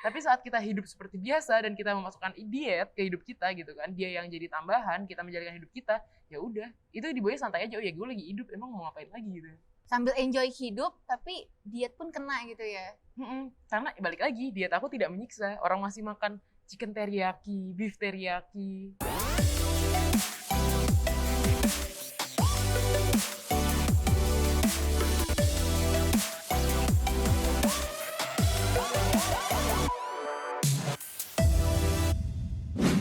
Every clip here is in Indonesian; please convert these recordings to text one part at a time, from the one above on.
Tapi saat kita hidup seperti biasa dan kita memasukkan diet ke hidup kita gitu kan, dia yang jadi tambahan, kita menjalankan hidup kita, ya udah, itu dibawain santai aja. Oh ya gue lagi hidup, emang mau ngapain lagi gitu. Sambil enjoy hidup tapi diet pun kena gitu ya. Karena balik lagi, diet aku tidak menyiksa. Orang masih makan chicken teriyaki, beef teriyaki.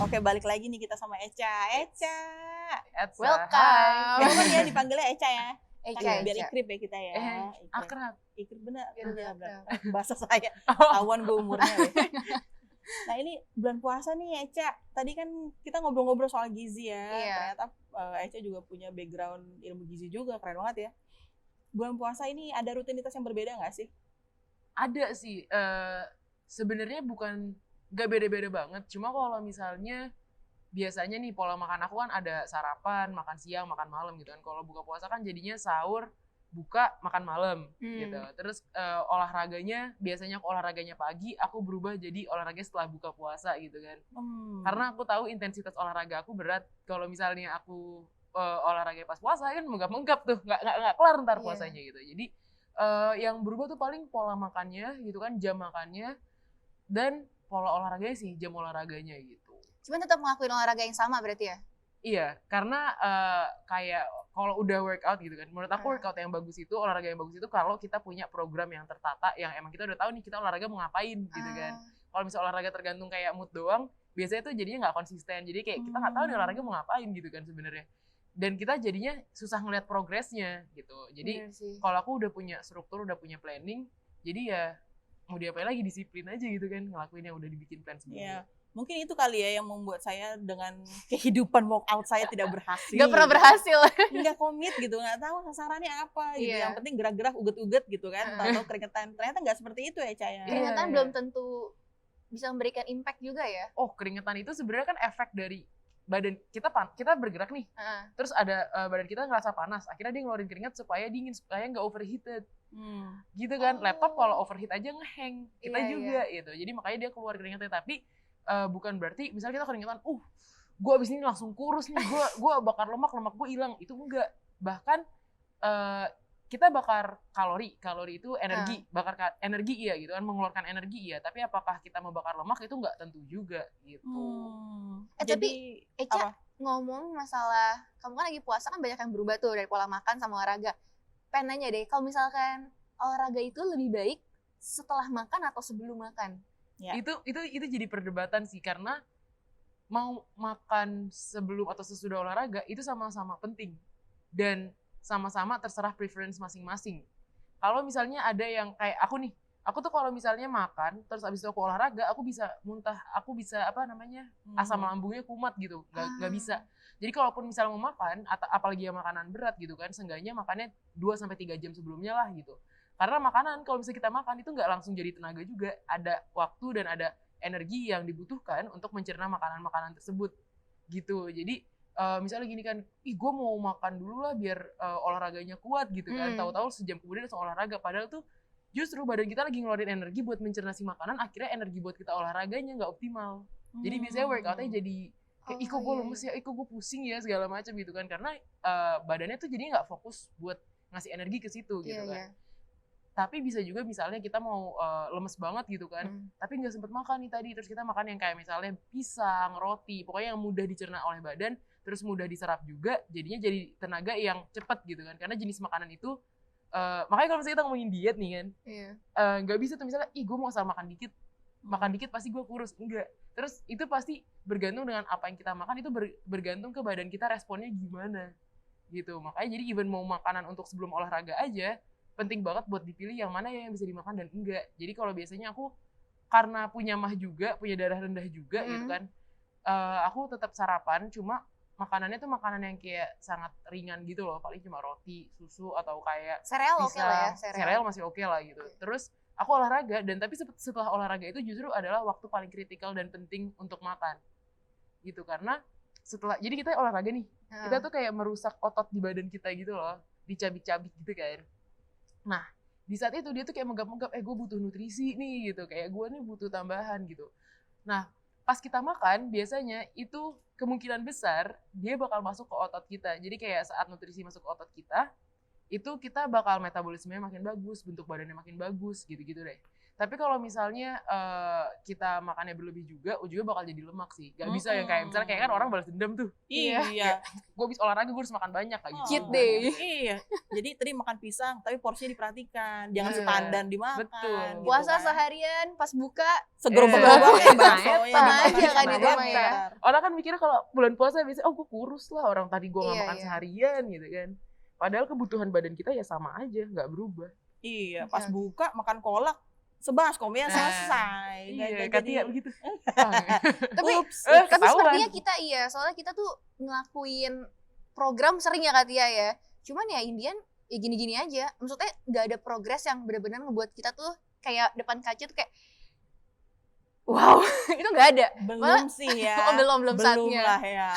Oke, balik lagi nih kita sama Echa. Echa. Welcome. Kenapa ya dipanggilnya Echa ya? Echa, Biar Echa. ikrip ya kita ya. Akrab. Ikrip bener. Biar Bahasa saya. Oh. Tahuan gue umurnya. Ya. Nah ini bulan puasa nih Echa. Tadi kan kita ngobrol-ngobrol soal gizi ya. Iya. Ternyata Echa juga punya background ilmu gizi juga. Keren banget ya. Bulan puasa ini ada rutinitas yang berbeda nggak sih? Ada sih. Sebenarnya bukan gak beda-beda banget. Cuma kalau misalnya biasanya nih pola makan aku kan ada sarapan, makan siang, makan malam gitu kan. Kalau buka puasa kan jadinya sahur, buka, makan malam gitu. Terus olahraganya, biasanya aku olahraganya pagi, aku berubah jadi olahraga setelah buka puasa gitu kan. Karena aku tahu intensitas olahraga aku berat. Kalau misalnya aku olahraga pas puasa kan menggap-menggap tuh, nggak kelar ntar puasanya gitu. Jadi yang berubah tuh paling pola makannya gitu kan, jam makannya, dan pola olahraganya sih, jam olahraganya gitu. Cuman tetap ngelakuin olahraga yang sama berarti ya? Iya, karena kayak kalau udah workout gitu kan, menurut aku workout yang bagus itu, olahraga yang bagus itu kalau kita punya program yang tertata, yang emang kita udah tahu nih kita olahraga mau ngapain gitu kan. Kalau misalnya olahraga tergantung kayak mood doang, biasanya tuh jadinya nggak konsisten. Jadi kayak kita nggak tahu nih olahraga mau ngapain gitu kan sebenarnya. Dan kita jadinya susah ngeliat progresnya gitu. Jadi kalau aku udah punya struktur, udah punya planning, jadi ya mau diapain lagi, disiplin aja gitu kan, ngelakuin yang udah dibikin plan sebelumnya. Mungkin itu kali ya yang membuat saya dengan kehidupan workout saya tidak berhasil. Gak pernah berhasil. Nggak komit gitu, nggak tahu sasarannya apa gitu. Yang penting gerak-gerak, uget-uget gitu kan. Tahu keringetan. Ternyata nggak seperti itu ya, Caya. Keringetan belum tentu bisa memberikan impact juga ya. Oh, keringetan itu sebenarnya kan efek dari badan kita bergerak nih. Terus ada badan kita ngerasa panas. Akhirnya dia ngeluarin keringat supaya dingin, supaya nggak overheated. Gitu kan. Laptop kalau overheat aja ngehang. Kita juga gitu. Jadi makanya dia keluar keringatnya. Tapi bukan berarti misalnya kita keringetan, gue abis ini langsung kurus nih, gue bakar lemak gue hilang. Itu enggak. Bahkan kita bakar kalori itu energi, bakar energi iya gitu kan, mengeluarkan energi iya. Tapi apakah kita membakar lemak itu enggak tentu juga gitu. Tapi Echa ngomong masalah, kamu kan lagi puasa kan banyak yang berubah tuh dari pola makan sama olahraga. Pengen nanya deh, kalau misalkan olahraga itu lebih baik setelah makan atau sebelum makan? Ya. Itu jadi perdebatan sih, karena mau makan sebelum atau sesudah olahraga itu sama-sama penting dan sama-sama terserah preference masing-masing. Kalau misalnya ada yang kayak aku tuh kalau misalnya makan terus abis itu aku olahraga, aku bisa muntah, aku bisa asam lambungnya kumat gitu, nggak bisa. Jadi kalaupun misalnya mau makan, apalagi yang makanan berat gitu kan, seenggaknya makannya 2-3 jam sebelumnya lah gitu. Karena makanan, kalau misalnya kita makan itu nggak langsung jadi tenaga juga. Ada waktu dan ada energi yang dibutuhkan untuk mencerna makanan-makanan tersebut. Gitu. Jadi misalnya gini kan, gue mau makan dulu lah biar olahraganya kuat gitu kan. Tahu-tahu sejam kemudian langsung olahraga. Padahal tuh justru badan kita lagi ngeluarin energi buat mencerna si makanan, akhirnya energi buat kita olahraganya nggak optimal. Jadi biasanya workoutnya jadi kayak, kok gue lemes ya, kok gue pusing ya, segala macam gitu kan. Karena badannya tuh jadi nggak fokus buat ngasih energi ke situ gitu kan. Tapi bisa juga misalnya kita mau lemes banget gitu kan, tapi nggak sempet makan nih tadi, terus kita makan yang kayak misalnya pisang, roti, pokoknya yang mudah dicerna oleh badan, terus mudah diserap juga, jadinya jadi tenaga yang cepet gitu kan. Karena jenis makanan itu, makanya kalau misalnya kita ngomongin diet nih kan, nggak bisa tuh misalnya, gue mau asal makan dikit pasti gue kurus, enggak. Terus itu pasti bergantung dengan apa yang kita makan, itu bergantung ke badan kita responnya gimana gitu. Makanya jadi even mau makanan untuk sebelum olahraga aja, penting banget buat dipilih yang mana ya yang bisa dimakan dan enggak. Jadi kalau biasanya aku karena punya mah juga, punya darah rendah juga gitu kan, aku tetap sarapan, cuma makanannya tuh makanan yang kayak sangat ringan gitu loh, paling cuma roti, susu, atau kayak sereal pisang. Oke lah ya, Sereal masih oke lah gitu. Terus aku olahraga, dan tapi setelah olahraga itu justru adalah waktu paling kritikal dan penting untuk makan gitu. Karena jadi kita olahraga nih, kita tuh kayak merusak otot di badan kita gitu loh, dicabik-cabik gitu kan. Nah, di saat itu dia tuh kayak menggap-menggap, gue butuh nutrisi nih gitu, kayak gue nih butuh tambahan gitu. Nah, pas kita makan biasanya itu kemungkinan besar dia bakal masuk ke otot kita. Jadi kayak saat nutrisi masuk ke otot kita, itu kita bakal metabolismenya makin bagus, bentuk badannya makin bagus, gitu-gitu deh. Tapi kalau misalnya kita makannya berlebih juga, ujungnya bakal jadi lemak sih. Gak bisa yang kayak misalnya kayak kan orang balas dendam tuh. Iya. Gue habis olahraga gue harus makan banyak kayak gitu. Cheat day. Iya. Jadi tadi makan pisang tapi porsinya diperhatikan, jangan Iya. setandan dimakan. Betul. gitu Puasa kan. seharian pas buka Segerobak-gerobak kayak bakso ya aja kan itu mah ya. Orang kan mikirnya kalau bulan puasa biasanya gue kurus lah, orang tadi gue nggak Iya, makan iya. seharian gitu kan. Padahal kebutuhan badan kita ya sama aja, nggak berubah. Iya, pas Oke. buka makan kolak sebaskomnya Nah, selesai. Iya, Nggak Katia jadi- begitu. Tapi Ups. tapi ketahuan. sepertinya kita soalnya kita tuh ngelakuin program sering ya Katia ya. Cuman ya Indian ya gini-gini aja. Maksudnya nggak ada progres yang benar-benar ngebuat kita tuh kayak depan kaca tuh kayak wow, itu nggak ada. Belum sih ya. Oh, belum saatnya. lah ya.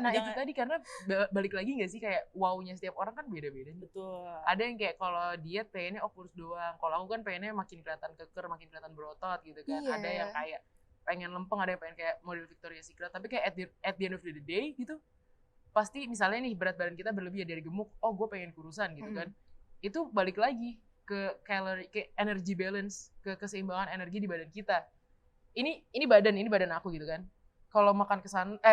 Nah itu tadi karena balik lagi nggak sih kayak wow-nya setiap orang kan beda-beda nih. Betul. Ada yang kayak kalau diet pengennya kurus doang. Kalau aku kan pengennya makin kelihatan keker, makin kelihatan berotot gitu kan. Iya. Ada yang kayak pengen lempeng, ada yang pengen kayak model Victoria's Secret. Tapi kayak at the end of the day gitu, pasti misalnya nih berat badan kita berlebih dari gemuk, gue pengen kurusan gitu kan. Itu balik lagi ke kalori, ke energy balance, ke keseimbangan energi di badan kita. Ini badan aku gitu kan. Kalau makan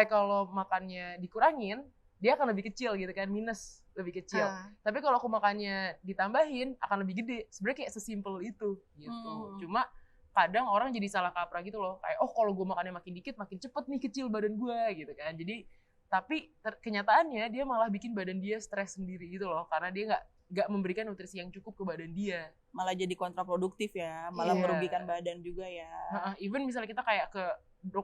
kalau makannya dikurangin, dia akan lebih kecil gitu kan, minus lebih kecil. Tapi kalau aku makannya ditambahin akan lebih gede. Sebenarnya kayak sesimpel itu gitu. Cuma kadang orang jadi salah kaprah gitu loh. Kayak kalau gue makannya makin dikit makin cepet nih kecil badan gue gitu kan. Jadi tapi kenyataannya dia malah bikin badan dia stres sendiri gitu loh, karena dia nggak memberikan nutrisi yang cukup ke badan dia. Malah jadi kontraproduktif ya, malah Iya. merugikan badan juga ya. Even misalnya kita kayak ke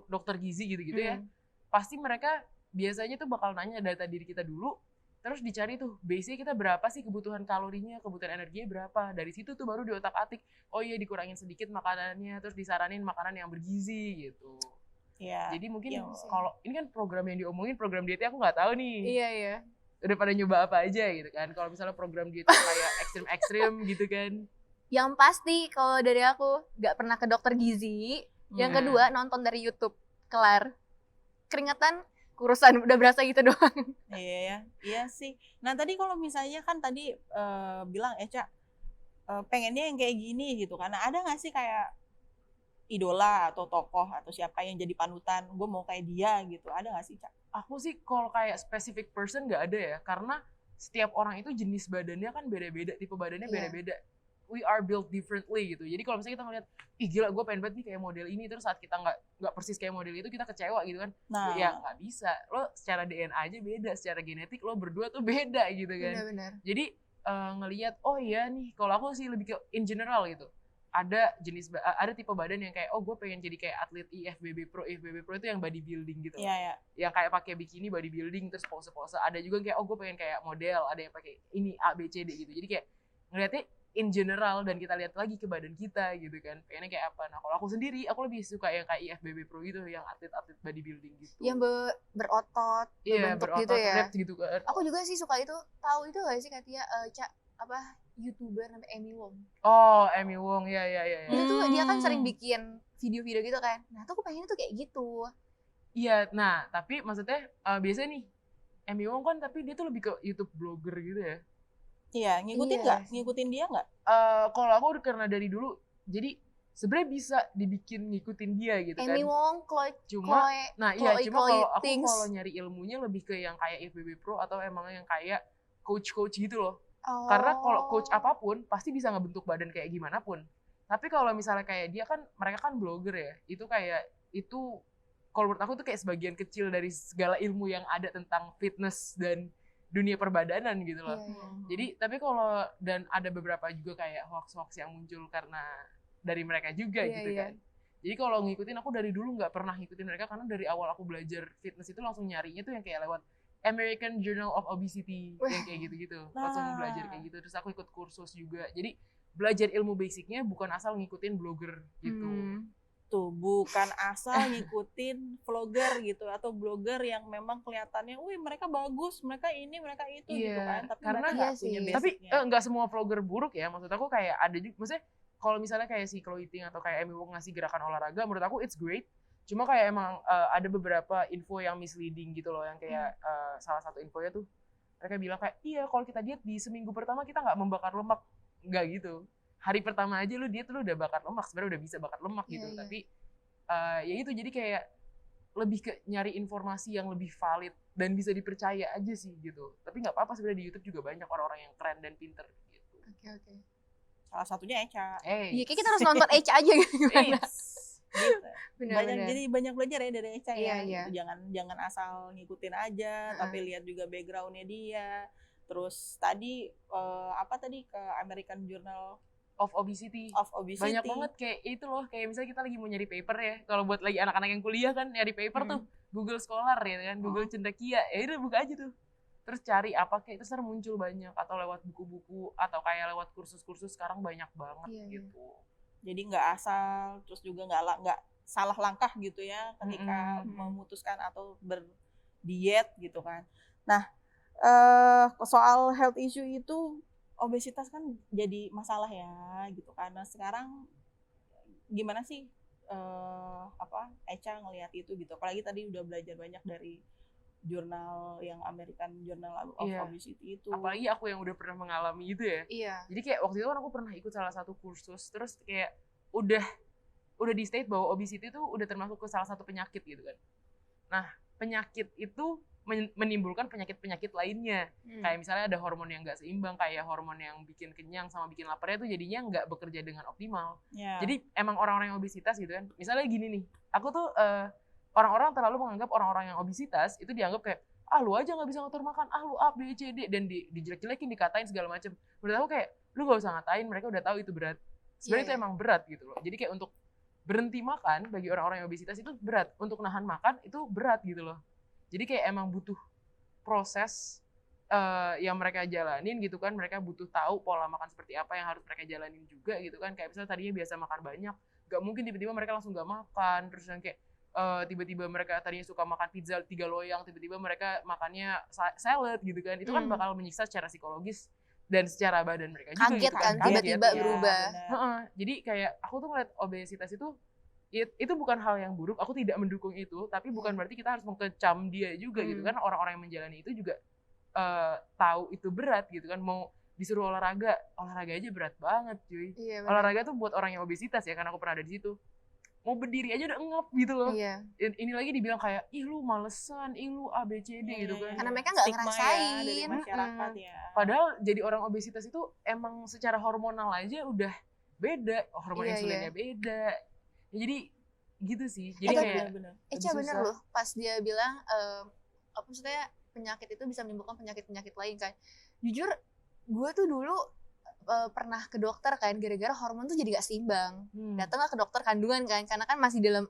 dokter gizi gitu-gitu ya, pasti mereka biasanya tuh bakal nanya data diri kita dulu, terus dicari tuh base-nya kita berapa sih kebutuhan kalorinya, kebutuhan energinya berapa. Dari situ tuh baru diotak-atik, oh iya dikurangin sedikit makanannya, terus disaranin makanan yang bergizi gitu. Iya. Jadi mungkin Iya. kalau ini kan program yang diomongin, program dietnya aku nggak tahu nih. Iya. Udah pada nyoba apa aja gitu kan. Kalau misalnya program diet kayak ekstrim-ekstrim gitu kan. Yang pasti kalau dari aku nggak pernah ke dokter gizi. Yang kedua nonton dari YouTube, kelar. Keringetan, kurusan, udah berasa gitu doang. Iya sih. Nah tadi kalau misalnya kan tadi bilang Eca pengennya yang kayak gini gitu kan. Nah, ada nggak sih kayak idola atau tokoh atau siapa yang jadi panutan? Gue mau kayak dia gitu. Ada nggak sih Ca? Aku sih kalau kayak specific person nggak ada ya. Karena setiap orang itu jenis badannya kan beda-beda, tipe badannya Iya. beda-beda. We are built differently gitu. Jadi kalau misalnya kita ngeliat, ih gila gue pengen banget nih kayak model ini, terus saat kita nggak persis kayak model itu kita kecewa gitu kan. Nah, Ya nggak bisa. Lo secara DNA aja beda, secara genetik lo berdua tuh beda gitu kan. Benar-benar. Jadi ngelihat oh iya nih, kalau aku sih lebih ke in general gitu. Ada ada tipe badan yang kayak gue pengen jadi kayak atlet IFBB Pro. IFBB Pro itu yang bodybuilding gitu. Iya. Yang kayak pakai bikini bodybuilding terus pose-pose. Ada juga yang kayak gue pengen kayak model, ada yang pakai ini A B C D gitu. Jadi kayak ngeliatnya in general dan kita lihat lagi ke badan kita gitu kan. Pengennya kayak apa. Nah, kalau aku sendiri aku lebih suka yang kayak IFBB Pro gitu, yang atlet-atlet bodybuilding gitu. Yang berotot, Iya, berbentuk berotot, gitu ya. ripped gitu kan. Aku juga sih suka itu. Tahu itu gak sih Katia, YouTuber namanya Amy Wong. Oh, Amy Wong, ya. Itu tuh dia kan sering bikin video-video gitu kan. Nah, tuh aku pengennya tuh kayak gitu. Iya, nah tapi maksudnya biasanya nih Amy Wong kan tapi dia tuh lebih ke YouTube blogger gitu ya. Iya, ngikutin Iya nggak? sih. Ngikutin dia nggak? Kalau aku udah karena dari dulu, jadi sebenarnya bisa dibikin ngikutin dia gitu kan. Amy Wong, Chloe, Nah iya, cuma Chloe kalau aku Things. kalau nyari ilmunya lebih ke yang kayak FBB Pro atau emang yang kayak coach-coach gitu loh. Karena kalau coach apapun pasti bisa ngebentuk badan kayak gimana pun. Tapi kalau misalnya kayak dia kan, mereka kan blogger ya, itu kalau menurut aku tuh kayak sebagian kecil dari segala ilmu yang ada tentang fitness dan dunia perbadanan gitu loh. Iya. Jadi tapi kalau dan ada beberapa juga kayak hoax-hoax yang muncul karena dari mereka juga Iya, gitu iya. kan. Jadi kalau ngikutin, aku dari dulu nggak pernah ngikutin mereka karena dari awal aku belajar fitness itu langsung nyarinya tuh yang kayak lewat American Journal of Obesity yang kayak gitu-gitu. Langsung belajar kayak gitu. Terus aku ikut kursus juga. Jadi belajar ilmu basicnya bukan asal ngikutin blogger gitu. Tuh, bukan asal ngikutin vlogger gitu atau blogger yang memang kelihatannya, wih mereka bagus, mereka ini, mereka itu gitu kan, tapi karena mereka nggak punya tapi basicnya. nggak semua vlogger buruk ya, maksud aku kayak ada juga, maksudnya kalau misalnya kayak si Chloe Ting atau kayak Amy Wong ngasih gerakan olahraga, menurut aku it's great. Cuma kayak emang ada beberapa info yang misleading gitu loh, yang kayak salah satu infonya tuh mereka bilang kayak, iya kalau kita diet di seminggu pertama kita nggak membakar lemak, nggak gitu. Hari pertama aja lu diet lu udah bakar lemak, sebenarnya udah bisa bakar lemak gitu, tapi ya itu jadi kayak lebih ke nyari informasi yang lebih valid dan bisa dipercaya aja sih gitu. Tapi nggak apa-apa sebenarnya, di YouTube juga banyak orang-orang yang keren dan pinter gitu. Oke. Salah satunya Echa. Iya, kayak kita harus nonton Echa aja gitu. Banyak, jadi banyak belajar ya dari Echa ya. Iya. Gitu. Jangan asal ngikutin aja, tapi lihat juga backgroundnya dia. Terus tadi ke American Journal of Obesity. Banyak banget kayak itu loh, kayak misalnya kita lagi mau nyari paper ya, kalau buat lagi anak-anak yang kuliah kan nyari paper tuh Google Scholar ya kan, Google Cendekia, ya udah buka aja tuh, terus cari apa kayak, terus muncul banyak, atau lewat buku-buku atau kayak lewat kursus-kursus sekarang banyak banget gitu. Jadi nggak asal, terus juga nggak salah langkah gitu ya ketika memutuskan atau berdiet gitu kan. Nah, soal health issue itu, obesitas kan jadi masalah ya gitu, karena sekarang gimana sih Echa ngelihat itu gitu, apalagi tadi udah belajar banyak dari jurnal yang American Journal of Obesity itu. Apalagi aku yang udah pernah mengalami itu ya. Jadi kayak waktu itu kan aku pernah ikut salah satu kursus, terus kayak udah di state bahwa obesity itu udah termasuk ke salah satu penyakit gitu kan. Nah, penyakit itu menimbulkan penyakit-penyakit lainnya. Kayak misalnya ada hormon yang nggak seimbang, kayak hormon yang bikin kenyang sama bikin laparnya tuh jadinya nggak bekerja dengan optimal. Jadi emang orang-orang yang obesitas gitu kan, misalnya gini nih, aku tuh orang-orang terlalu menganggap orang-orang yang obesitas itu dianggap kayak, lu aja nggak bisa ngatur makan, lu A, B, C, D, dan dijelek-jelekin, dikatain segala macem. Menurut aku kayak, lu nggak usah ngatain, mereka udah tahu itu berat. Sebenarnya itu emang berat gitu loh. Jadi kayak untuk berhenti makan bagi orang-orang yang obesitas itu berat, untuk nahan makan itu berat gitu loh. Jadi kayak emang butuh proses yang mereka jalanin gitu kan, mereka butuh tahu pola makan seperti apa yang harus mereka jalanin juga gitu kan. Kayak misalnya tadinya biasa makan banyak, gak mungkin tiba-tiba mereka langsung gak makan, terus yang kayak tiba-tiba mereka tadinya suka makan pizza 3 loyang, tiba-tiba mereka makannya salad gitu kan, itu kan bakal menyiksa secara psikologis dan secara badan mereka juga kaget gitu kan, tiba-tiba berubah. Jadi kayak aku tuh ngeliat obesitas itu bukan hal yang buruk, aku tidak mendukung itu, tapi bukan berarti kita harus mengkecam dia juga gitu kan. Orang-orang yang menjalani itu juga tahu itu berat gitu kan. Mau disuruh olahraga aja berat banget cuy. Olahraga tuh buat orang yang obesitas ya, karena aku pernah ada di situ. Mau berdiri aja udah ngap gitu loh. Ini lagi dibilang kayak, ih lu malesan, ih lu A, B, C, D gitu kan. Karena mereka nggak ngerasain dari masyarakat ya. Padahal jadi orang obesitas itu emang secara hormonal aja udah beda, hormon insulinnya beda. Ya, jadi gitu sih. Jadi kayak Echa bener loh pas dia bilang maksudnya penyakit itu bisa menimbulkan penyakit-penyakit lain kan. Jujur gue tuh dulu pernah ke dokter kan gara-gara hormon tuh jadi gak seimbang. Datanglah ke dokter kandungan kan, karena kan masih dalam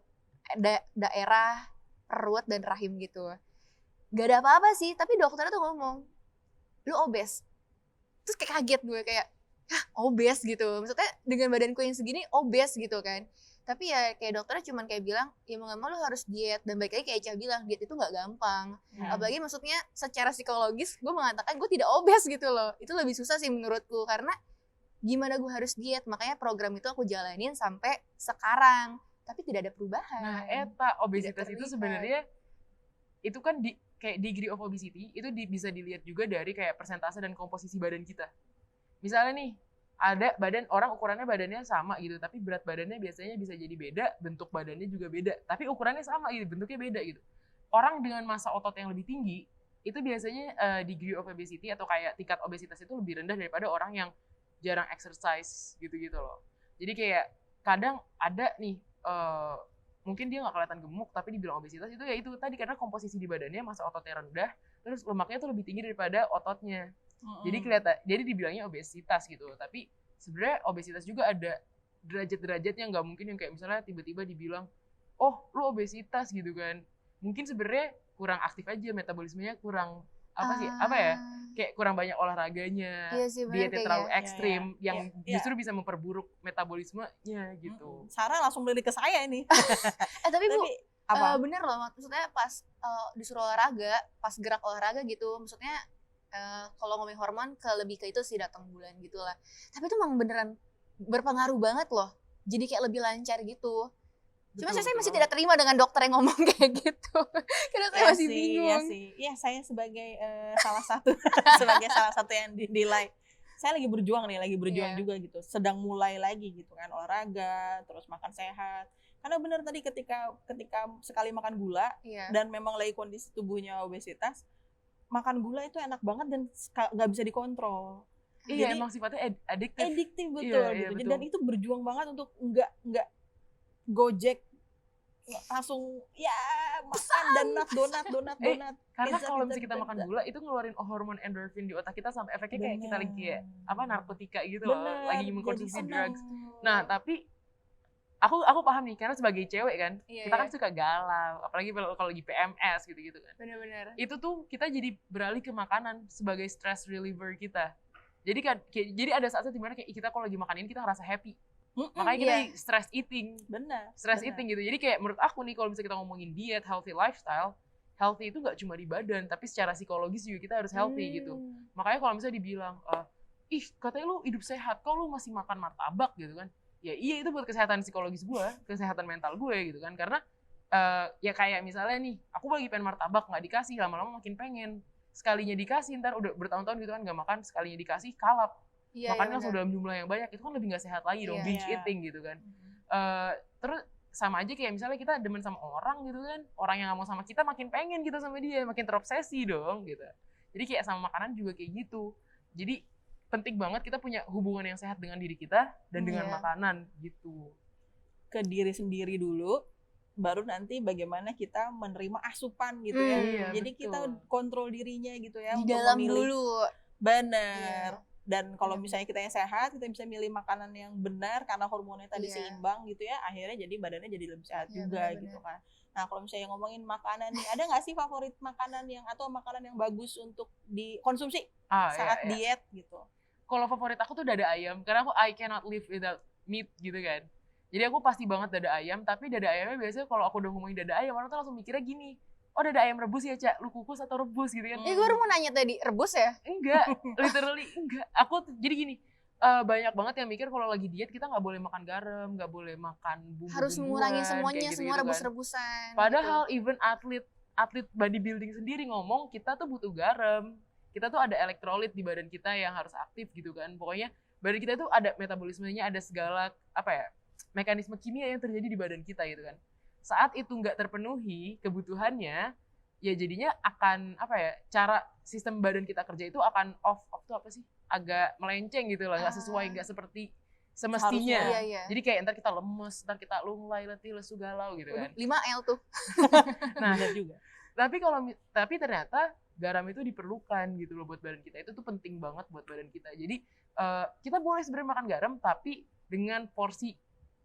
daerah perut dan rahim gitu. Gak ada apa-apa sih, tapi dokternya tuh ngomong, lu obes. Terus kayak kaget gue, kayak obes gitu. Maksudnya dengan badanku yang segini obes gitu kan. Tapi ya kayak dokternya cuman kayak bilang, ya mau gak mau lu harus diet. Dan balik lagi kayak Echa bilang, diet itu gak gampang. Apalagi maksudnya secara psikologis gue mengatakan gue tidak obes gitu loh. Itu lebih susah sih menurutku, karena gimana gue harus diet. Makanya program itu aku jalanin sampai sekarang, tapi tidak ada perubahan. Nah obesitas itu sebenarnya itu kan kayak degree of obesity itu bisa dilihat juga dari kayak persentase dan komposisi badan kita. Misalnya nih, ada orang ukurannya badannya sama gitu, tapi berat badannya biasanya bisa jadi beda, bentuk badannya juga beda, tapi ukurannya sama gitu, bentuknya beda gitu. Orang dengan massa otot yang lebih tinggi itu biasanya degree of obesity atau kayak tingkat obesitas itu lebih rendah daripada orang yang jarang exercise gitu-gitu loh. Jadi kayak kadang ada nih mungkin dia nggak kelihatan gemuk tapi dibilang obesitas, itu ya itu tadi karena komposisi di badannya massa ototnya rendah, terus lemaknya tuh lebih tinggi daripada ototnya. Jadi dibilangnya obesitas gitu. Tapi sebenarnya obesitas juga ada derajat-derajatnya, nggak mungkin yang kayak misalnya tiba-tiba dibilang, oh lu obesitas gitu kan. Mungkin sebenarnya kurang aktif aja, metabolismenya kurang apa sih, apa ya, kayak kurang banyak olahraganya, Iya sih, bener dietnya kayaknya. terlalu ekstrim, yang Iya. justru bisa memperburuk metabolismenya gitu. Sarah langsung beli ke saya ini. Tapi Bu, Tapi apa? bener loh, maksudnya pas disuruh olahraga, pas gerak olahraga gitu, maksudnya kalau ngomongin hormon lebih ke itu sih datang bulan gitu lah. Tapi itu emang beneran berpengaruh banget loh. Jadi kayak lebih lancar gitu. Cuma saya masih tidak terima dengan dokter yang ngomong kayak gitu. Karena saya masih bingung. Iya sih. Iya, saya sebagai salah satu salah satu yang dinilai. Saya lagi berjuang Iya. juga gitu. Sedang mulai lagi gitu kan, olahraga, terus makan sehat. Karena benar tadi ketika sekali makan gula Iya. dan memang lagi kondisi tubuhnya obesitas, makan gula itu enak banget dan nggak bisa dikontrol. Iya, Jadi emang sifatnya adiktif. addictive betul Iya, gitu. betul. Dan itu berjuang banget untuk nggak Gojek langsung ya makan donat. Karena Pizza, kalau pizza, misalnya kita pizza, makan pizza. gula itu ngeluarin hormon endorfin di otak kita sampai efeknya kayak kita lagi kayak apa, narkotika gitu loh, Bener, lagi jadi mengkonsumsi seneng. drugs. Nah, tapi aku paham nih, karena sebagai cewek kan, Iya, kita kan iya. suka galau, apalagi kalau lagi PMS gitu-gitu kan. Bener-bener. Itu tuh kita jadi beralih ke makanan sebagai stress reliever kita. Jadi kan jadi ada saat dimana kayak kita kalau lagi makan ini kita ngerasa happy. Makanya kita iya. stress eating. bener Stress eating gitu. Jadi kayak menurut aku nih, kalau misalnya kita ngomongin diet, healthy lifestyle, healthy itu nggak cuma di badan, tapi secara psikologis juga kita harus healthy gitu. Makanya kalau misalnya dibilang, ih katanya lu hidup sehat, kok lu masih makan martabak gitu kan. Ya iya, itu buat kesehatan psikologis gue, kesehatan mental gue gitu kan. Karena ya kayak misalnya nih, aku lagi pengen martabak, nggak dikasih, lama-lama makin pengen. Sekalinya dikasih, ntar udah bertahun-tahun gitu kan nggak makan, sekalinya dikasih, kalap. Iya, Makannya iya, langsung bener. dalam jumlah yang banyak, itu kan lebih nggak sehat lagi dong, Iya. binge Iya. eating gitu kan. Terus sama aja kayak misalnya kita demen sama orang gitu kan, orang yang nggak mau sama kita makin pengen kita sama dia, makin terobsesi dong gitu. Jadi kayak sama makanan juga kayak gitu. Jadi penting banget kita punya hubungan yang sehat dengan diri kita dan dengan Iya. makanan gitu. Ke diri sendiri dulu, baru nanti bagaimana kita menerima asupan gitu ya. Iya, Jadi betul. kita kontrol dirinya gitu ya. Di untuk dalam memilih. dulu. Bener. Dan kalau Iya. misalnya kita yang sehat, kita bisa milih makanan yang benar karena hormonnya tadi Iya. seimbang gitu ya. Akhirnya jadi badannya jadi lebih sehat Iya, juga benar-benar. gitu kan. Nah kalau misalnya ngomongin makanan nih, ada nggak sih favorit makanan atau makanan yang bagus untuk dikonsumsi saat Iya. diet gitu? Kalau favorit aku tuh dada ayam, karena I cannot live without meat gitu kan. Jadi aku pasti banget dada ayam, tapi dada ayamnya biasanya kalau aku udah ngomongin dada ayam, orang tuh langsung mikirnya gini, oh dada ayam rebus ya Cak, lu kukus atau rebus gitu kan. Gue baru mau nanya tadi, rebus ya? Enggak, literally enggak. Jadi gini, banyak banget yang mikir kalau lagi diet kita nggak boleh makan garam, nggak boleh makan bumbu-bumbuan, Harus mengurangi semuanya, kayak semua gitu-gitu kan. rebus-rebusan. Padahal even atlet bodybuilding sendiri ngomong kita tuh butuh garam. Kita tuh ada elektrolit di badan kita yang harus aktif gitu kan. Pokoknya badan kita tuh ada metabolismenya, ada segala mekanisme kimia yang terjadi di badan kita gitu kan. Saat itu nggak terpenuhi kebutuhannya, ya jadinya akan cara sistem badan kita kerja itu akan off tuh apa sih? Agak melenceng gitu lah, nggak sesuai, nggak seperti semestinya. Seharusnya. Iya. Jadi kayak ntar kita lemes, ntar kita lunglai, letih, lesu, galau gitu kan. 5L tuh. Nah, Bener juga. tapi ternyata garam itu diperlukan gitu loh buat badan kita. Itu tuh penting banget buat badan kita. Jadi kita boleh sebenarnya makan garam, tapi dengan porsi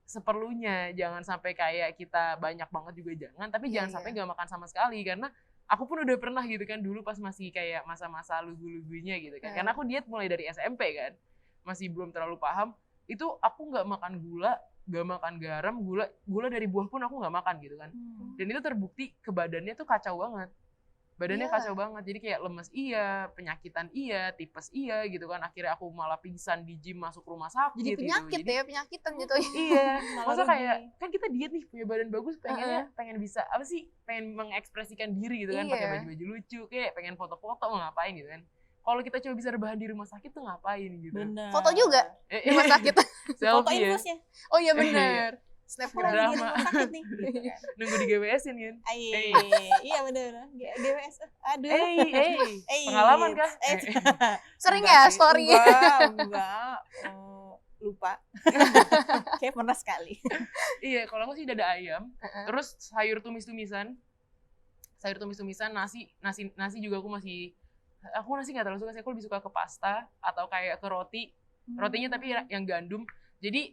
seperlunya. Jangan sampai kayak kita banyak banget juga jangan, tapi Iya, jangan sampai nggak makan sama sekali. Karena aku pun udah pernah gitu kan dulu pas masih kayak masa-masa lugu-lugunya gitu kan. Karena aku diet mulai dari SMP kan, masih belum terlalu paham. Itu aku nggak makan gula, nggak makan garam, gula dari buah pun aku nggak makan gitu kan. Dan itu terbukti ke badannya tuh kacau banget. Badannya Iya. kacau banget, jadi kayak lemes iya, penyakitan iya, tipes iya gitu kan. Akhirnya aku malah pingsan di gym, masuk rumah sakit Jadi penyakit gitu. ya, penyakitan gitu. Iya, Malah masa rugi. kayak kan kita diet nih punya badan bagus, pengen bisa apa sih, pengen mengekspresikan diri gitu kan, pakai Iya. baju-baju lucu, kayak pengen foto-foto mau ngapain gitu kan. Kalau kita cuma bisa rebahan di rumah sakit tuh ngapain gitu. Bener. Foto juga di rumah sakit. Foto Selfie ya, infusnya. Oh iya bener. Aku Snapgram. lagi di Drama. rumah sakit nih. Gitu kan. nunggu di GWS-in kan. Iya bener. GWS. Aduh. Pengalaman kah? Sering Enggak ya sih. story. Enggak. Lupa. Kayak pernah sekali. Iya, kalau aku sih dada ayam, terus sayur tumis-tumisan, nasi juga aku nasi nggak terlalu suka sih, aku lebih suka ke pasta atau kayak ke rotinya tapi yang gandum. Jadi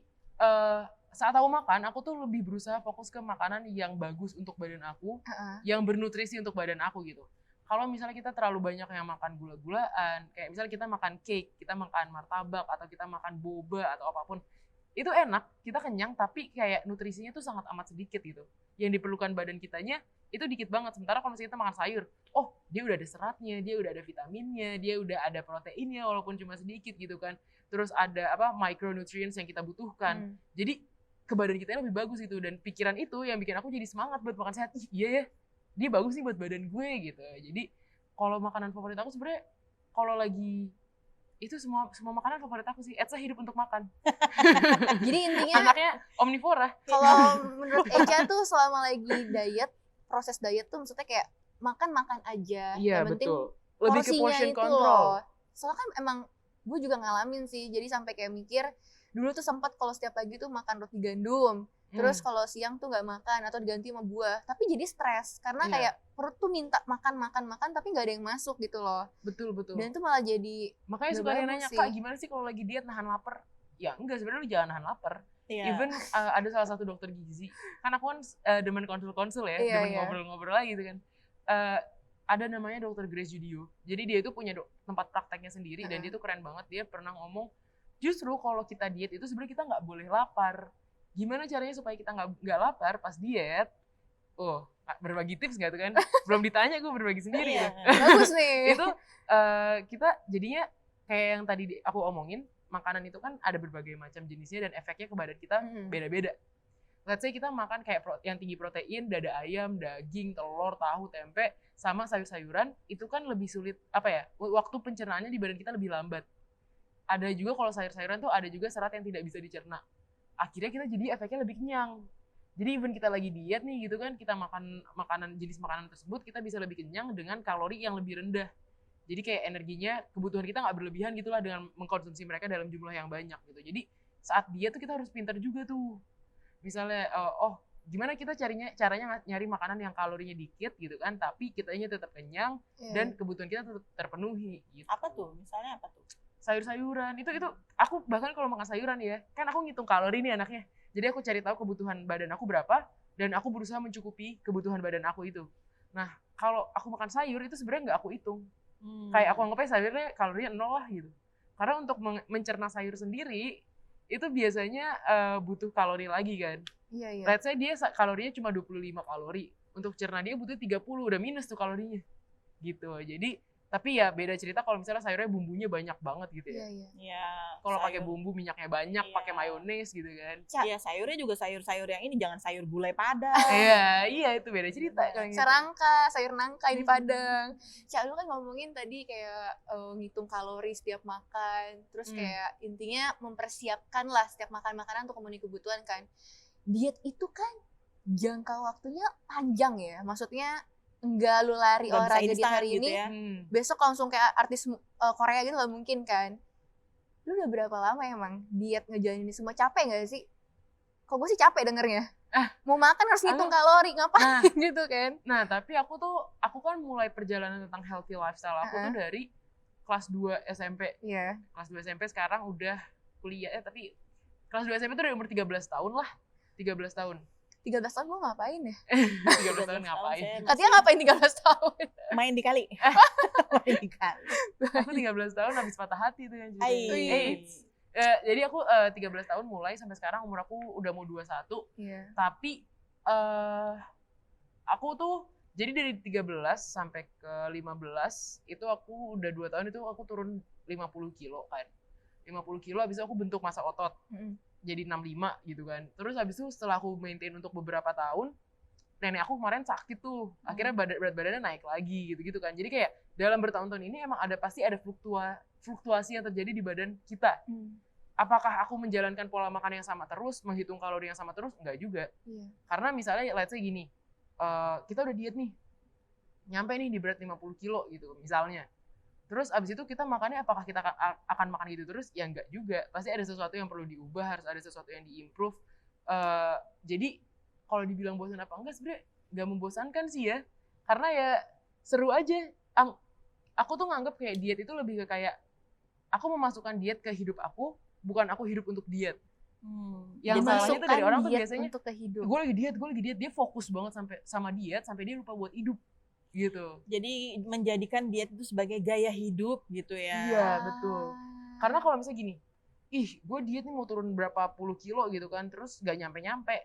saat aku makan, aku tuh lebih berusaha fokus ke makanan yang bagus untuk badan aku, yang bernutrisi untuk badan aku gitu. kalau misalnya kita terlalu banyak yang makan gula-gulaan, kayak misalnya kita makan cake, kita makan martabak, atau kita makan boba atau apapun, itu enak, kita kenyang, tapi kayak nutrisinya tuh sangat amat sedikit gitu. Yang diperlukan badan kitanya itu dikit banget. Sementara kalau misalnya kita makan sayur, oh dia udah ada seratnya, dia udah ada vitaminnya, dia udah ada proteinnya walaupun cuma sedikit gitu kan. Terus ada micronutrients yang kita butuhkan. Jadi ke badan kita lebih bagus itu, dan pikiran itu yang bikin aku jadi semangat buat makan sehat. Iya ya, dia bagus nih buat badan gue gitu. Jadi kalau makanan favorit aku sebenarnya kalau lagi itu semua makanan favorit aku sih. Etsa hidup untuk makan. Jadi intinya anaknya omnivora. kalau menurut Eca tuh selama lagi diet, proses diet tuh maksudnya kayak makan aja. Iya, yang penting betul. Lebih ke porsinya portion itu control. loh. Soalnya kan emang gue juga ngalamin sih. Jadi sampai kayak mikir dulu tuh sempat kalau setiap pagi tuh makan roti gandum. Terus kalau siang tuh nggak makan atau diganti sama buah, tapi jadi stres karena Iya. kayak perut tuh minta makan tapi nggak ada yang masuk gitu loh. Betul. Dan itu malah jadi Makanya nggak suka ada yang bagus nanya, sih. Kak gimana sih kalau lagi diet nahan lapar? Ya enggak, sebenarnya lu jangan nahan lapar. Iya. Even ada salah satu dokter gizi, kan aku kan demen konsul ya, Iya, demen iya. ngobrol-ngobrol lagi gitu kan. Ada namanya dokter Grace Judio. Jadi dia itu punya tempat prakteknya sendiri, dan dia tuh keren banget. Dia pernah ngomong, justru kalau kita diet itu sebenarnya kita nggak boleh lapar. Gimana caranya supaya kita nggak lapar pas diet? Oh, berbagi tips nggak tuh kan? Belum ditanya, gue berbagi sendiri Iya. ya. bagus nih. Itu kita jadinya kayak yang tadi aku omongin, makanan itu kan ada berbagai macam jenisnya dan efeknya ke badan kita beda-beda. Let's say kita makan kayak yang tinggi protein, dada ayam, daging, telur, tahu, tempe, sama sayur-sayuran, itu kan lebih sulit, waktu pencernaannya di badan kita lebih lambat. Ada juga kalau sayur-sayuran tuh ada juga serat yang tidak bisa dicerna. Akhirnya kita jadi efeknya lebih kenyang. Jadi even kita lagi diet nih gitu kan, kita makan jenis makanan tersebut, kita bisa lebih kenyang dengan kalori yang lebih rendah. Jadi kayak energinya, kebutuhan kita nggak berlebihan gitulah dengan mengkonsumsi mereka dalam jumlah yang banyak gitu. Jadi saat diet tuh kita harus pintar juga tuh. Misalnya, gimana kita caranya nyari makanan yang kalorinya dikit gitu kan, tapi kitanya tetap kenyang dan kebutuhan kita tetap terpenuhi gitu. Apa tuh? Misalnya apa tuh? Sayur-sayuran itu aku bahkan kalau makan sayuran ya, kan aku ngitung kalori nih anaknya. Jadi aku cari tahu kebutuhan badan aku berapa, dan aku berusaha mencukupi kebutuhan badan aku itu. Nah, kalau aku makan sayur itu sebenarnya nggak aku hitung. Kayak aku anggapnya sayurnya kalorinya 0 lah gitu. Karena untuk mencerna sayur sendiri itu biasanya butuh kalori lagi kan. Iya. Let's say dia kalorinya cuma 25 kalori. Untuk cerna dia butuh 30, udah minus tuh kalorinya. Gitu. Jadi tapi ya beda cerita kalau misalnya sayurnya bumbunya banyak banget gitu ya. Iya. Ya, Kalau pakai bumbu minyaknya banyak, Iya. pakai mayones gitu kan. Iya, sayurnya juga sayur-sayur yang ini, jangan sayur gulai padang. Iya itu beda cerita kan. Serangka, sayur nangka di Padang. Cak, lu kan ngomongin tadi kayak ngitung kalori setiap makan, terus kayak intinya mempersiapkan lah setiap makan makanan untuk memenuhi kebutuhan kan. Diet itu kan jangka waktunya panjang ya, maksudnya enggak lu lari Nggak bisa olahraga di instan hari gitu ini, ya. besok langsung kayak artis Korea gitu nggak mungkin kan. Lu udah berapa lama emang diet ngejalanin ini semua, capek nggak sih? Kok gue sih capek dengernya. Mau makan harus ngitung kalori, ngapain gitu kan. Nah, tapi aku kan mulai perjalanan tentang healthy lifestyle aku tuh dari kelas 2 SMP. Iya. Kelas 2 SMP sekarang udah kuliah tapi kelas 2 SMP tuh dari umur 13 tahun lah. 13 tahun. 13 tahun gue ngapain ya? 13 tahun ngapain? Katanya ngapain 13 tahun? Main di kali. Main di kali. Aku 13 tahun habis patah hati tuh yang AIDS. Jadi aku 13 tahun mulai sampai sekarang umur aku udah mau 21. Iya. Tapi aku tuh jadi dari 13 sampai ke 15 itu aku udah 2 tahun itu aku turun 50 kilo kan. 50 kilo habis itu aku bentuk massa otot. Jadi 65 gitu kan. Terus habis itu setelah aku maintain untuk beberapa tahun, nenek aku kemarin sakit tuh. Akhirnya berat badannya naik lagi gitu-gitu kan. Jadi kayak dalam bertahun-tahun ini emang pasti ada fluktuasi yang terjadi di badan kita. Apakah aku menjalankan pola makan yang sama terus, menghitung kalori yang sama terus? Enggak juga. Iya. Karena misalnya let's say gini, kita udah diet nih, nyampe nih di berat 50 kilo gitu misalnya. Terus abis itu kita makannya apakah kita akan makan gitu terus? Ya enggak juga. Pasti ada sesuatu yang perlu diubah, harus ada sesuatu yang diimprove. Jadi kalau dibilang bosan apa enggak, sebenarnya nggak membosankan sih ya. Karena ya seru aja. Aku tuh nganggep kayak diet itu lebih ke kayak aku memasukkan diet ke hidup aku, bukan aku hidup untuk diet. Yang salahnya tuh dari orang tuh biasanya untuk ke hidup. gue lagi diet, dia fokus banget sama diet sampai dia lupa buat hidup. gitu. Jadi menjadikan diet itu sebagai gaya hidup gitu ya. Iya, betul. Karena kalau misalnya gini, ih gue diet nih mau turun berapa puluh kilo gitu kan, terus gak nyampe-nyampe.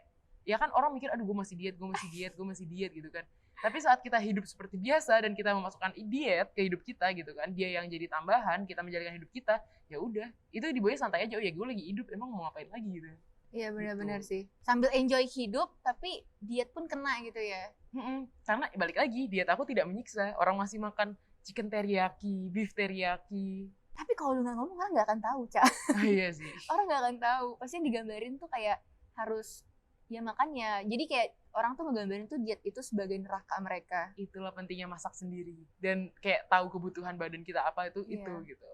Ya kan orang mikir, aduh gue masih diet gitu kan. Tapi saat kita hidup seperti biasa dan kita memasukkan diet ke hidup kita gitu kan, dia yang jadi tambahan, kita menjalankan hidup kita, ya udah, itu dibawanya santai aja, oh ya gue lagi hidup, emang mau ngapain lagi gitu. Iya benar-benar Gitu. sih. Sambil enjoy hidup tapi diet pun kena gitu ya. Karena balik lagi, diet aku tidak menyiksa. Orang masih makan chicken teriyaki, beef teriyaki. Tapi kalau lu nggak ngomong orang nggak akan tahu, Ca. Iya sih. Orang nggak akan tahu. Pasti yang digambarin tuh kayak harus ya makanya. Jadi kayak orang tuh ngegambarin tuh diet itu sebagai neraka mereka. Itulah pentingnya masak sendiri dan kayak tahu kebutuhan badan kita apa itu Iya. gitu.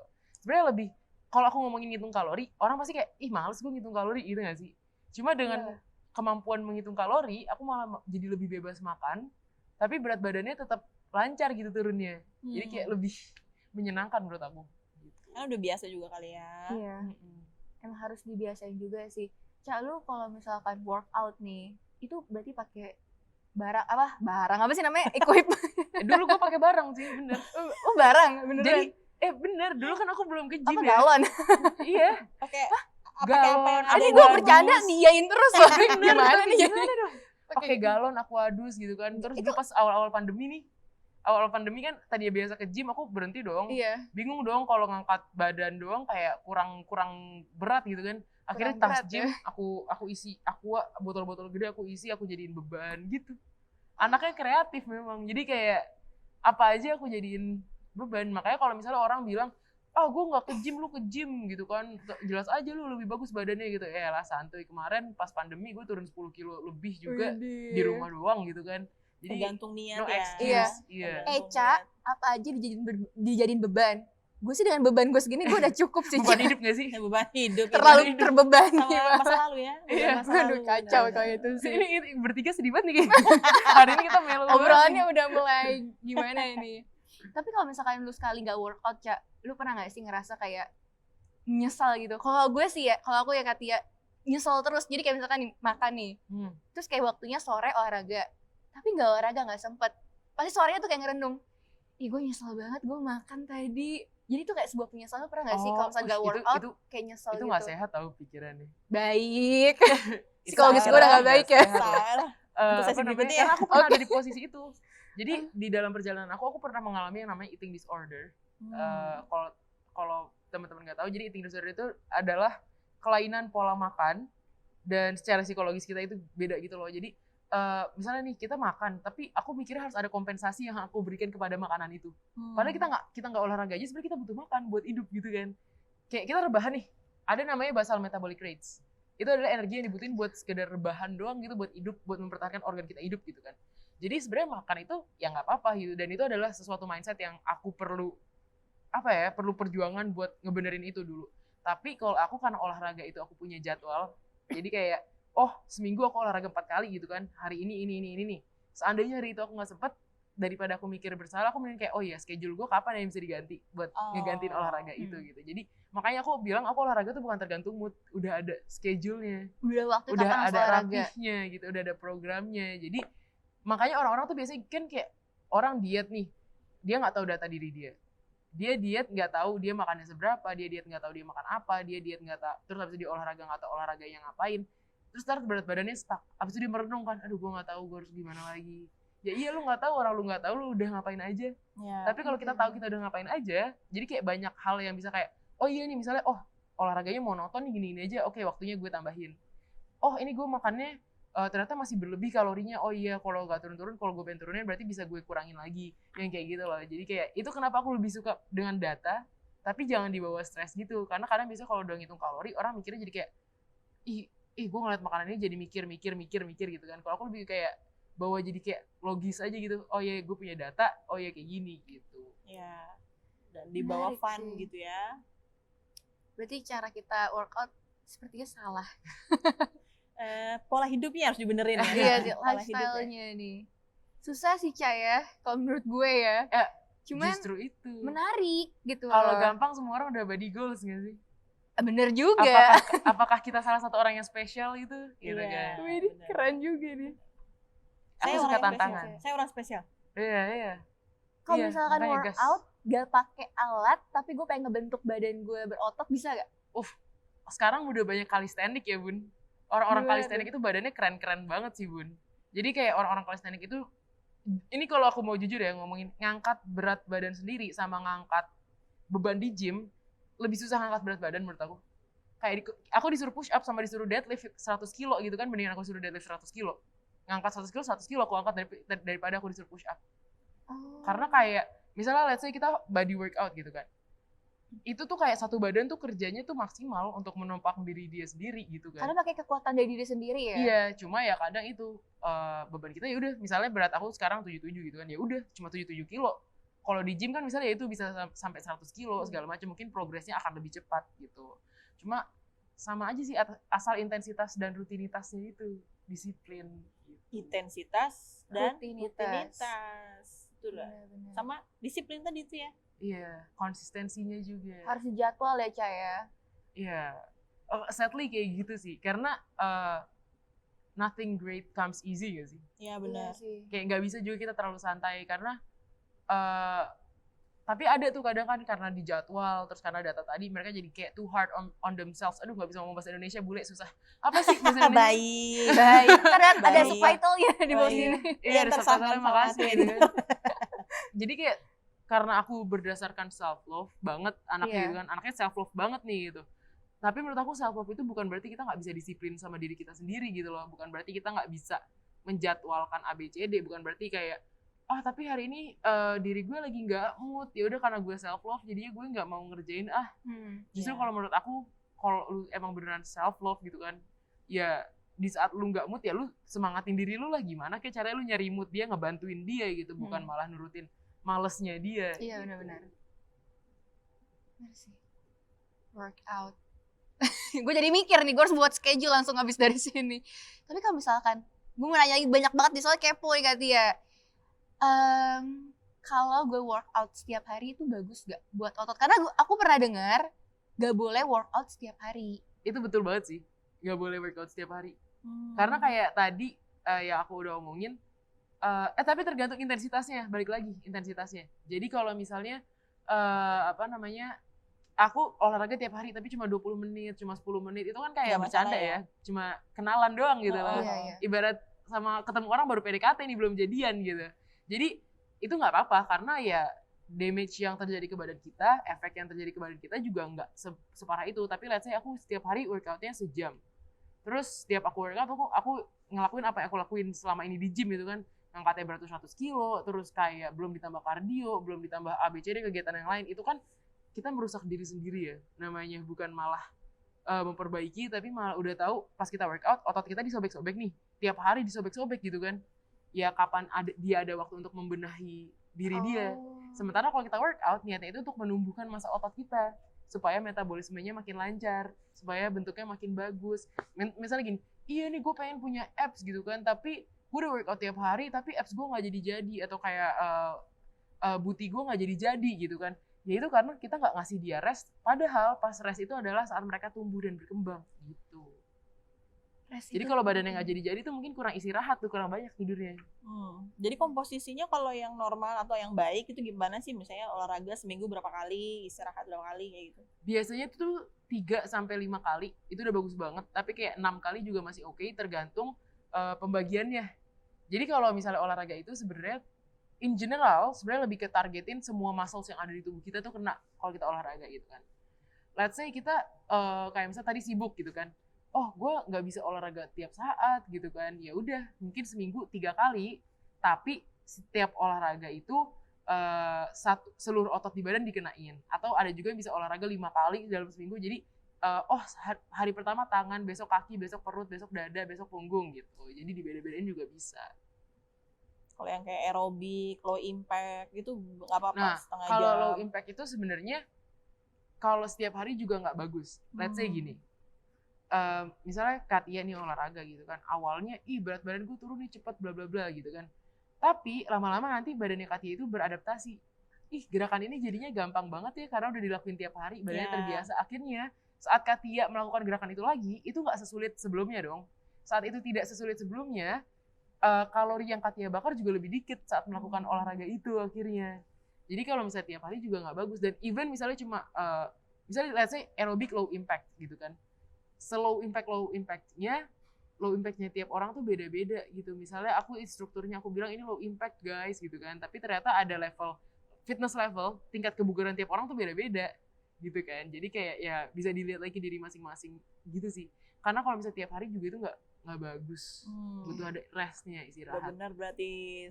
Sebenarnya lebih kalau aku ngomongin ngitung kalori, orang pasti kayak ih males gue ngitung kalori gitu nggak sih? Cuma dengan Iya. kemampuan menghitung kalori, aku malah jadi lebih bebas makan, tapi berat badannya tetap lancar gitu turunnya. Jadi kayak lebih menyenangkan menurut aku. Gitu. Kan udah biasa juga kali ya. Iya. Emang harus dibiasain juga sih. Ca, lu kalau misalkan workout nih, itu berarti pakai barang apa sih namanya? Equipment. Dulu gue pakai barang sih, bener. Oh, barang beneran. Jadi bener, dulu kan aku belum ke gym apa ya. galon? Iya. Pakai Galon. apa yang Ini ada gue Aquadus. bercanda diain terus loh. Gimana nih? Gimana dong? Pakai galon Aquadus gitu kan. Terus Itu- dulu pas awal-awal pandemi nih. Awal pandemi kan tadinya biasa ke gym, aku berhenti dong. Iya. Bingung dong kalau ngangkat badan doang kayak kurang berat gitu kan. Akhirnya Kurang tas berat, gym aku isi aqua, botol-botol gede aku isi, aku jadiin beban gitu. Anaknya kreatif memang. Jadi kayak apa aja aku jadiin beban. Makanya kalau misalnya orang bilang, "Ah, gue nggak ke gym, lu ke gym," gitu kan. Jelas aja lu lebih bagus badannya gitu. Lah santuy, kemarin pas pandemi gue turun 10 kilo lebih juga di rumah doang gitu kan. Jadi tergantung niat no ya. excuse. Iya. Ca, apa aja dijadiin beban. Gue sih dengan beban gue segini gue udah cukup sih. Beban Ca. hidup gak sih? Beban hidup. Terlalu terbebani sama banget. masa lalu ya. Beban Iya, masa Aduh lalu, kacau benar. kalau itu sih. Ini bertiga sedih banget nih kayaknya. Hari ini kita melo banget. Obrolannya udah mulai gimana ini. Tapi kalau misalkan lu sekali gak workout, Ca, lu pernah gak sih ngerasa kayak nyesal gitu? Kalau gue sih ya, kalau aku ya Katia, nyesel terus. Jadi kayak misalkan nih, makan nih, terus kayak waktunya sore olahraga. Tapi gak olahraga, gak sempet. Pasti sorenya tuh kayak ngerendung. Ih, gue nyesel banget, gue makan tadi. Jadi tuh kayak sebuah penyesalan, pernah gak sih kalau misalnya gak workout, kayak nyesel itu gitu? gak sehat tau pikirannya. Baik. Itu Psikologis gue udah gak baik ya. Salah. Untuk sesi berikutnya ya. Karena aku pernah ada di posisi itu. Jadi di dalam perjalanan aku pernah mengalami yang namanya eating disorder. Kalau teman-teman nggak tahu, jadi eating disorder itu adalah kelainan pola makan dan secara psikologis kita itu beda gitu loh. Jadi misalnya nih kita makan, tapi aku mikirnya harus ada kompensasi yang aku berikan kepada makanan itu. Padahal kita nggak olahraga aja, sebenarnya kita butuh makan buat hidup gitu kan. Kayak kita rebahan nih, ada namanya basal metabolic rates. Itu adalah energi yang dibutuhin buat sekedar rebahan doang gitu, buat hidup, buat mempertahankan organ kita hidup gitu kan. Jadi sebenarnya makan itu ya nggak apa-apa gitu, dan itu adalah sesuatu mindset yang aku perlu perjuangan buat ngebenerin itu dulu. Tapi kalau aku karena olahraga itu aku punya jadwal, jadi kayak seminggu aku olahraga 4 kali gitu kan, hari ini nih. Seandainya hari itu aku nggak sempet, daripada aku mikir bersalah, aku mending kayak schedule gue kapan yang bisa diganti buat ngegantiin olahraga itu gitu. Jadi makanya aku bilang aku olahraga tuh bukan tergantung mood, udah ada schedule-nya, Udah udah kapan ada olahraga. rapihnya gitu, udah ada programnya. Jadi makanya orang-orang tuh biasanya kan kayak orang diet nih, dia nggak tahu data diri dia. Dia diet nggak tahu dia makannya seberapa, dia diet nggak tahu dia makan apa, dia diet nggak tahu, terus habis itu dia olahraga nggak tahu olahraga yang ngapain, terus ntar berat badannya stuck. Habis itu dia merenung kan, aduh gue nggak tahu gue harus gimana lagi. Ya iya, lu nggak tahu, orang lu nggak tahu lu udah ngapain aja. Ya. Tapi kalau kita tahu kita udah ngapain aja, jadi kayak banyak hal yang bisa kayak, iya nih misalnya, olahraganya monoton nih gini-gini aja, oke waktunya gue tambahin. Ini gue makannya ternyata masih berlebih kalorinya, iya kalau nggak turun-turun, kalau gue pengen turunin berarti bisa gue kurangin lagi, yang kayak gitu loh. Jadi kayak itu kenapa aku lebih suka dengan data, tapi jangan dibawa stres gitu, karena kadang biasanya kalau udah ngitung kalori orang mikirnya jadi kayak gue ngeliat makanan ini jadi mikir gitu kan. Kalau aku lebih kayak bawa jadi kayak logis aja gitu, iya gue punya data, iya kayak gini gitu. Ya, dan dibawa Menarik fun sih. gitu ya. Berarti cara kita workout sepertinya salah. Pola hidupnya harus dibenerin ya. Iya sih, Pola hidupnya. lifestyle-nya nih. Susah sih, Ca ya, kalau menurut gue ya. Cuman Justru itu. menarik gitu. Kalau gampang semua orang udah body goals gak sih? Bener juga. Apakah kita salah satu orang yang spesial gitu? Gitu Iya. kan. Wih, ini keren juga nih. Aku suka orang yang tantangan. spesial. Saya orang spesial. Iya. Kalau Iya, misalkan makanya gas. workout gak pakai alat tapi gue pengen ngebentuk badan gue berotot, bisa gak? Sekarang udah banyak calisthenics ya Bun. Orang-orang Gimana calisthenics itu badannya keren-keren banget sih Bun. Jadi kayak orang-orang calisthenics itu, ini kalau aku mau jujur ya ngomongin, ngangkat berat badan sendiri sama ngangkat beban di gym, lebih susah ngangkat berat badan menurut aku. Kayak aku disuruh push up sama disuruh deadlift 100 kilo gitu kan, mendingan aku disuruh deadlift 100 kilo. Ngangkat 100 kilo aku angkat daripada aku disuruh push up. Karena kayak, misalnya let's say kita body workout gitu kan. Itu tuh kayak satu badan tuh kerjanya tuh maksimal untuk menopang diri dia sendiri gitu kan. Karena pakai kekuatan dari diri sendiri ya. Iya, cuma ya kadang itu beban kita ya udah, misalnya berat aku sekarang 77 gitu kan, ya udah cuma 77 kilo. Kalau di gym kan misalnya ya itu bisa sampai 100 kilo segala macam, mungkin progresnya akan lebih cepat gitu. Cuma sama aja sih, asal intensitas dan rutinitasnya itu, disiplin. Gitu. Intensitas dan Rutinitas. Itulah. Benar-benar. Sama disiplin tadi itu ya. Iya, konsistensinya juga. Harus dijadwal ya, Ca ya. Iya, sadly kayak gitu sih, karena nothing great comes easy gak sih? Iya benar. Iya sih. Kayak nggak bisa juga kita terlalu santai, karena tapi ada tuh kadang kan karena di jadwal, terus karena data tadi mereka jadi kayak too hard on themselves. Aduh, nggak bisa ngomong bahasa Indonesia, bule susah. Apa sih bahasa Indonesia? Baik. Baik. Karena ada Baik. subtitle-nya di bawah Baik. sini. Iya, ada tersangka subtitle, makasih. Gitu kan. Jadi kayak karena aku berdasarkan self love banget anaknya Iya. gitu kan, anaknya self love banget nih gitu. Tapi menurut aku self love itu bukan berarti kita nggak bisa disiplin sama diri kita sendiri gitu loh, bukan berarti kita nggak bisa menjadwalkan ABCD, bukan berarti kayak tapi hari ini diri gue lagi nggak mood, ya udah karena gue self love jadinya gue nggak mau ngerjain. Justru Iya. kalau menurut aku, kalau lu emang beneran self love gitu kan, ya di saat lu nggak mood ya lu semangatin diri lu lah, gimana kayak caranya lu nyari mood dia, ngebantuin dia gitu, bukan malah nurutin malesnya dia. Iya, gitu. benar-benar. Benar sih. Workout. Gue jadi mikir nih, gue harus buat schedule langsung habis dari sini. Tapi kalau misalkan, gue mau nanya lagi banyak banget nih, soalnya kepo nih Kak Tia. Kalau gue workout setiap hari itu bagus gak buat otot? Karena aku pernah dengar gak boleh workout setiap hari. Itu betul banget sih, nggak boleh workout setiap hari. Karena kayak tadi yang aku udah omongin, tapi tergantung intensitasnya, balik lagi intensitasnya. Jadi kalau misalnya aku olahraga tiap hari tapi cuma 20 menit, cuma 10 menit, itu kan kayak Nggak bercanda masalah ya. Cuma kenalan doang gitu loh. Iya. Ibarat sama ketemu orang baru PDKT nih, belum jadian gitu. Jadi itu nggak apa-apa, karena ya damage yang terjadi ke badan kita, efek yang terjadi ke badan kita juga nggak separah itu. Tapi let's say aku setiap hari workoutnya sejam. Terus setiap aku workout, aku ngelakuin apa yang aku lakuin selama ini di gym gitu kan. Ngangkatnya berat 100 kilo, terus kayak belum ditambah kardio, belum ditambah ABCD kegiatan yang lain. Itu kan kita merusak diri sendiri ya. Namanya bukan malah memperbaiki, tapi malah udah tahu pas kita workout, otot kita disobek-sobek nih. Tiap hari disobek-sobek gitu kan. Ya kapan dia ada waktu untuk membenahi diri dia. Sementara kalau kita workout, niatnya itu untuk menumbuhkan massa otot kita. Supaya metabolismenya makin lancar, supaya bentuknya makin bagus. Misalnya gini, iya nih gue pengen punya abs gitu kan, tapi gue udah workout tiap hari, tapi abs gue gak jadi-jadi, atau kayak booty gue gak jadi-jadi gitu kan. Ya itu karena kita gak ngasih dia rest, padahal pas rest itu adalah saat mereka tumbuh dan berkembang gitu. Jadi kalau badannya nggak jadi tuh mungkin kurang istirahat tuh, kurang banyak tidurnya. Jadi komposisinya kalau yang normal atau yang baik itu gimana sih? Misalnya olahraga seminggu berapa kali, istirahat berapa kali kayak gitu? Biasanya tuh 3-5 kali, itu udah bagus banget. Tapi kayak 6 kali juga masih oke, tergantung pembagiannya. Jadi kalau misalnya olahraga itu sebenarnya in general sebenarnya lebih ke targetin semua muscles yang ada di tubuh kita tuh kena kalau kita olahraga gitu kan. Let's say kita kayak misalnya tadi sibuk gitu kan. Gue nggak bisa olahraga tiap saat gitu kan, ya udah mungkin seminggu 3 kali, tapi setiap olahraga itu seluruh otot di badan dikenain. Atau ada juga yang bisa olahraga 5 kali dalam seminggu, jadi hari pertama tangan, besok kaki, besok perut, besok dada, besok punggung gitu. Jadi dibeda-bedain juga bisa. Kalau yang kayak aerobik, low impact gitu nggak apa-apa, setengah jam. Kalau low impact itu sebenarnya kalau setiap hari juga nggak bagus. Let's say gini. Misalnya Katia nih olahraga gitu kan, awalnya berat badan gue turun nih cepet bla bla bla gitu kan, tapi lama-lama nanti badannya Katia itu beradaptasi, gerakan ini jadinya gampang banget ya karena udah dilakuin tiap hari, badannya terbiasa. Akhirnya saat Katia melakukan gerakan itu lagi, itu nggak sesulit sebelumnya dong. Saat itu tidak sesulit sebelumnya, kalori yang Katia bakar juga lebih dikit saat melakukan olahraga itu akhirnya. Jadi kalau misalnya tiap hari juga nggak bagus. Dan even misalnya cuma, misalnya let's say aerobic low impact gitu kan. Low impactnya tiap orang tuh beda-beda gitu. Misalnya aku instrukturnya aku bilang ini low impact guys gitu kan. Tapi ternyata ada level, fitness level, tingkat kebugaran tiap orang tuh beda-beda gitu kan. Jadi kayak ya bisa dilihat lagi diri masing-masing gitu sih. Karena kalau misalnya tiap hari juga itu nggak bagus. Butuh ada restnya, istirahat. Udah benar berarti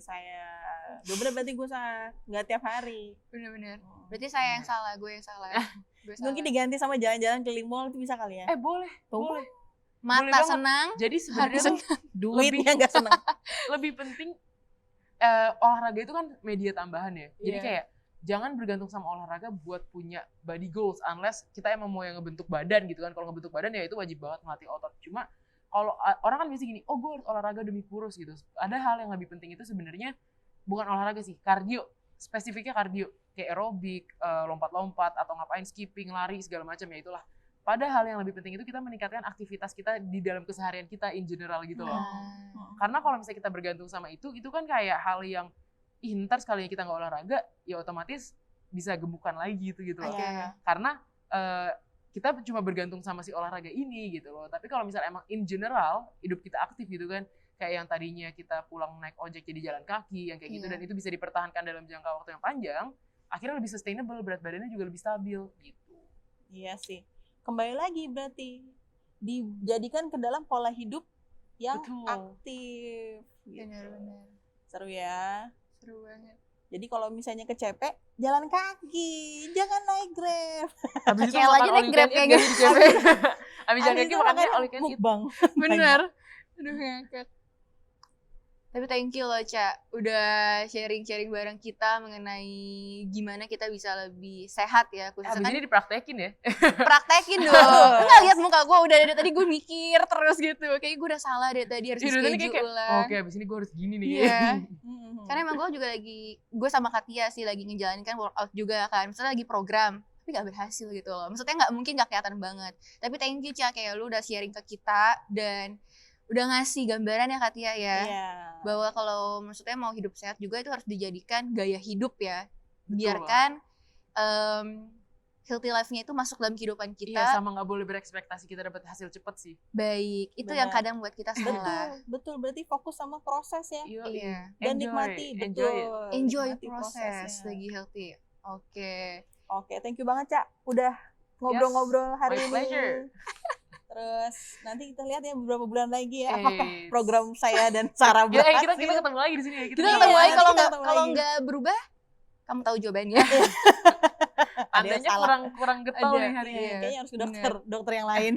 gue salah nggak tiap hari. Bener-bener. Berarti saya yang salah, gue yang salah. Gue salah. Mungkin diganti sama jalan-jalan keliling mall itu bisa kali ya. Boleh. Tuh. Mata Boleh banget. senang, Jadi hati sebenarnya tuh senang. Duitnya nggak seneng. lebih penting olahraga itu kan media tambahan ya. Jadi Iya. kayak jangan bergantung sama olahraga buat punya body goals unless kita emang mau yang ngebentuk badan gitu kan. Kalau ngebentuk badan ya itu wajib banget melatih otot. Cuma kalau orang kan biasa gini, oh gue harus olahraga demi kurus gitu. Ada hal yang lebih penting itu sebenarnya bukan olahraga sih, kardio. Spesifiknya kardio, kayak aerobik, lompat-lompat atau ngapain, skipping, lari segala macam ya itulah. Padahal yang lebih penting itu kita meningkatkan aktivitas kita di dalam keseharian kita in general gitu loh. Karena kalau misalnya kita bergantung sama itu kan kayak hal yang ntar sekalinya kita nggak olahraga, ya otomatis bisa gemukan lagi gitu loh. Oke. Karena kita cuma bergantung sama si olahraga ini gitu loh. Tapi kalau misalnya emang in general hidup kita aktif gitu kan, kayak yang tadinya kita pulang naik ojek jadi jalan kaki, yang kayak gitu, dan itu bisa dipertahankan dalam jangka waktu yang panjang, akhirnya lebih sustainable, berat badannya juga lebih stabil gitu. Iya sih. Kembali lagi berarti dijadikan ke dalam pola hidup yang Betul. aktif. Gitu. Bener-bener. Seru ya. Seru banget. Jadi kalau misalnya kecepek, jalan kaki, jangan naik Grab. Habis itu Kayak makan lagi naik all you Grab can eat, kayaknya. jadi cewek. Habis jalan Habis kaki itu makannya makan all you can eat. mukbang. Bener. Aduh ngakak. Tapi thank you loh, Ca. Udah sharing-sharing bareng kita mengenai gimana kita bisa lebih sehat ya. Khususnya Habis kan ini dipraktekin ya. praktekin dong. Enggak lihat muka gue udah dari tadi gue mikir terus gitu. Kayaknya gue udah salah dari tadi harus Iya, dari tadi schedule kayak, ulang. oke habis ini gue harus gini nih. Iya. Karena emang gue juga gue sama Katia sih lagi ngejalanin workout juga kan. Misalnya lagi program, tapi gak berhasil gitu loh. Maksudnya gak mungkin gak kelihatan banget. Tapi thank you, Ca, kayak lu udah sharing ke kita dan udah ngasih gambaran ya Katia ya. Iya. Bahwa kalau maksudnya mau hidup sehat juga itu harus dijadikan gaya hidup ya. Betul. Biarkan healthy life-nya itu masuk dalam kehidupan kita. Iya, sama gak boleh berekspektasi kita dapat hasil cepet sih. Baik, itu Benar. yang kadang buat kita salah. Betul. Berarti fokus sama proses ya. Iya. Dan nikmati, betul. Enjoy Nikmati proses prosesnya. lagi healthy. Oke. Oke, thank you banget, Cak. Udah ngobrol-ngobrol hari my ini. pleasure. Terus nanti kita lihat ya beberapa bulan lagi ya apakah Eits. program saya dan Sarah berhasil. Kita ketemu lagi di sini ya. Kita Iya, ketemu lagi nanti kalau kita nggak ketemu kalau lagi. nggak berubah, kamu tahu jawabannya. Ada yang Adanya salah. kurang getol Ada, nih hari iya. ini. Kayaknya harus ke Bener. dokter yang lain.